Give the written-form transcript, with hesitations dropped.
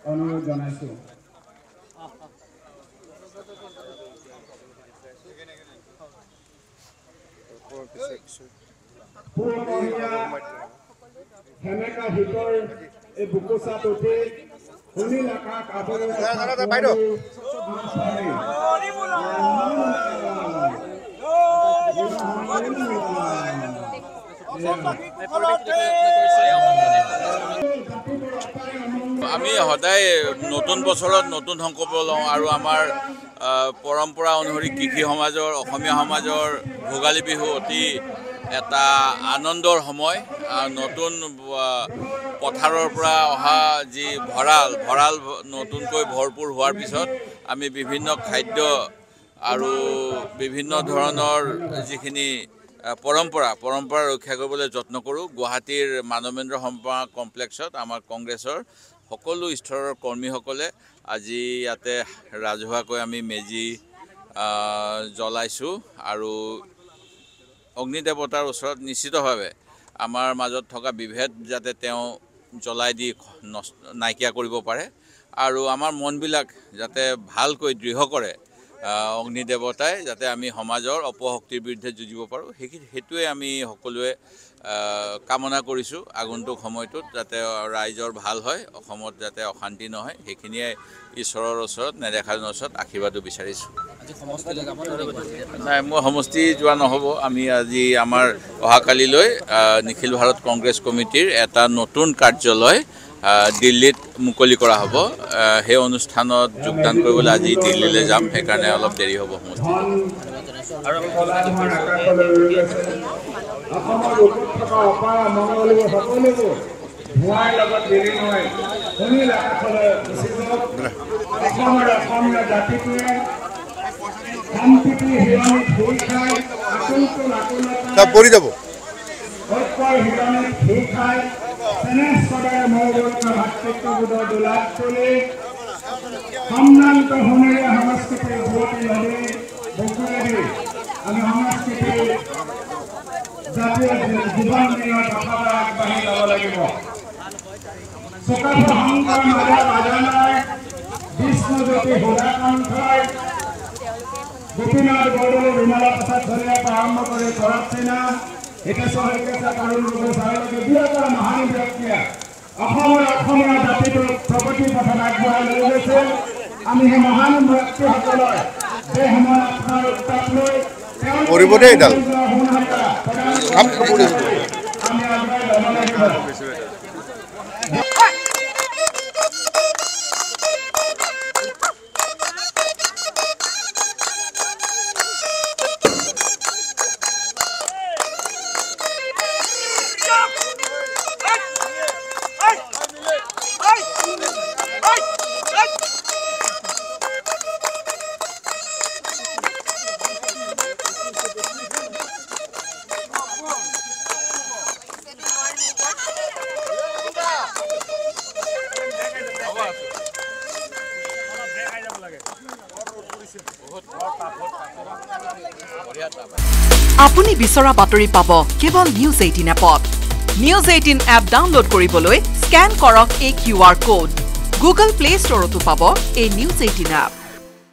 অনুৰোধ জনাইছো হেমেকা ভিতৰ এই বুকুচাত উঠি শুনিল আকাশ আদৰে বাইদেউ আমি সদায় নতুন বছৰত নতুন সংকল্প লওঁ আৰু আমাৰ পৰম্পৰা অনুসৰি কৃষি সমাজৰ অসমীয়া সমাজৰ ভোগালী বিহু অতি এটা আনন্দৰ সময় নতুন পথাৰৰ পৰা অহা যি ভঁৰাল নতুনকৈ ভৰপূৰ হোৱাৰ পিছত আমি বিভিন্ন খাদ্য আৰু বিভিন্ন ধৰণৰ যিখিনি পৰম্পৰা ৰক্ষা কৰিবলৈ যত্ন কৰোঁ গুৱাহাটীৰ মানৱেন্দ্ৰ সম্পা কমপ্লেক্সত আমাৰ কংগ্ৰেছৰ সকলো স্তৰৰ কৰ্মীসকলে আজি ইয়াতে ৰাজহুৱাকৈ আমি মেজি জ্বলাইছোঁ আৰু অগ্নি দেৱতাৰ ওচৰত নিশ্চিতভাৱে আমাৰ মাজত থকা বিভেদ যাতে তেওঁ জ্বলাই দি নাইকিয়া কৰিব পাৰে আৰু আমাৰ মনবিলাক যাতে ভালকৈ দৃঢ় কৰে অগ্নি দেৱতাই যাতে আমি সমাজৰ অপশক্তিৰ বিৰুদ্ধে যুঁজিব পাৰোঁ সেইটোৱে আমি সকলোৱে কামনা কৰিছোঁ আগন্তুক সময়টোত যাতে ৰাইজৰ ভাল হয় অসমত যাতে অশান্তি নহয় সেইখিনিয়ে ঈশ্বৰৰ ওচৰত নেদেখাজনৰ ওচৰত আশীৰ্বাদো বিচাৰিছোঁ নাই মই সমষ্টি যোৱা নহ'ব আমি আজি আমাৰ অহাকালিলৈ নিখিল ভাৰত কংগ্ৰেছ কমিটিৰ এটা নতুন কাৰ্যালয় দিল্লীত মুকলি কৰা হ'ব সেই অনুষ্ঠানত যোগদান কৰিবলৈ আজি দিল্লীলৈ যাম সেইকাৰণে অলপ দেৰি হ'ব সমষ্টি পৰি যাব ভাতৃত্ববোধৰ দোলাত তুলি সম্ভ্ৰান্ত সমূহীয়া সংস্কৃতিৰ যুৱতী নদী বকুলেদি আমি সংস্কৃতিৰ জাতীয় জীৱন নিৰ্মাণ কথালৈ আগবাঢ়ি যাব লাগিব চকাফৰ শংকৰ মাধৱ বিষ্ণুজ্যোতি সুধাকণ্ঠই গোপীনাথ বৰদলৈ বিমলা প্ৰসাদ ধৰিয়াৰ পৰা আৰম্ভ কৰি ভৰত সিনহা হিতেশ্বৰ শইকীয়া তৰুণ গগৈলৈকে দুয়োটা মহান ব্যক্তিয়ে অসমীয়া জাতিটোক প্ৰগতিৰ পথত আগবঢ়াই লৈ গৈছে আমি সেই মহান ব্যক্তিসকলৰ এই সময়ত আপোনাৰ উত্তাপ লৈ আমি আগুৱাই যাব লাগিব আপুনি বিচৰা বাতৰি পাব কেৱল নিউজ 18 এপত নিউজ 18 এপ ডাউনলোড কৰিবলৈ স্ক্যান কৰক এই QR কোড গুগল প্লে ষ্টৰতো পাব এই নিউজ 18 এপ